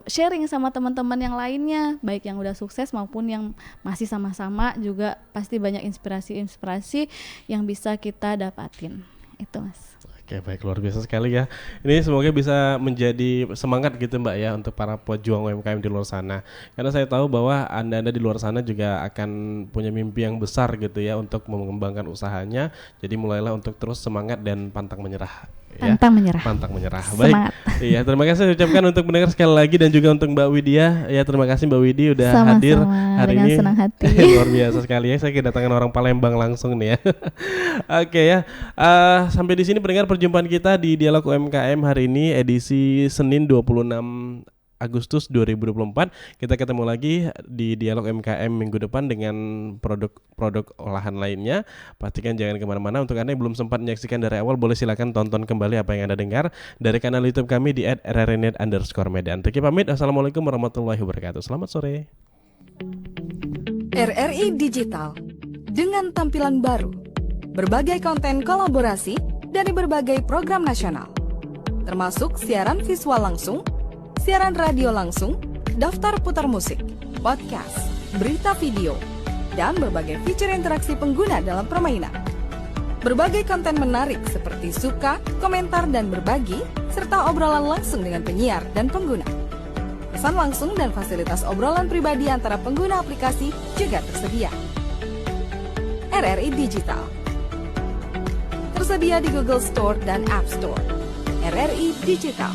sharing sama teman-teman yang lainnya, baik yang udah sukses maupun yang masih sama-sama, juga pasti banyak inspirasi yang bisa kita dapatin. Itu Mas. Oke, baik, luar biasa sekali ya. Ini semoga bisa menjadi semangat gitu Mbak ya untuk para pejuang UMKM di luar sana. Karena saya tahu bahwa Anda di luar sana juga akan punya mimpi yang besar gitu ya untuk mengembangkan usahanya. Jadi mulailah untuk terus semangat dan pantang menyerah. Pantang menyerah. Pantang menyerah. Baik. Semangat. Iya, terima kasih saya ucapkan untuk mendengar sekali lagi, dan juga untuk Mbak Widya. Ya, terima kasih Mbak Widya udah Sama-sama, hadir hari dengan ini. senang hati. Luar biasa sekali ya. Saya kedatangan orang Palembang langsung nih ya. Oke ya. Sampai di sini pendengar perjumpaan kita di Dialog UMKM hari ini edisi Senin 26 Agustus 2024. Kita ketemu lagi di Dialog UMKM minggu depan dengan produk olahan lainnya. Pastikan jangan kemana-mana. Untuk Anda yang belum sempat menyaksikan dari awal, boleh silakan tonton kembali apa yang Anda dengar dari kanal YouTube kami di @rrnet_medan. Teki pamit. Assalamualaikum warahmatullahi wabarakatuh. Selamat sore. RRI Digital dengan tampilan baru, berbagai konten kolaborasi dari berbagai program nasional, termasuk siaran visual langsung, siaran radio langsung, daftar putar musik, podcast, berita video, dan berbagai fitur interaksi pengguna dalam permainan. Berbagai konten menarik seperti suka, komentar, dan berbagi, serta obrolan langsung dengan penyiar dan pengguna. Pesan langsung dan fasilitas obrolan pribadi antara pengguna aplikasi juga tersedia. RRI Digital tersedia di Google Store dan App Store. RRI Digital.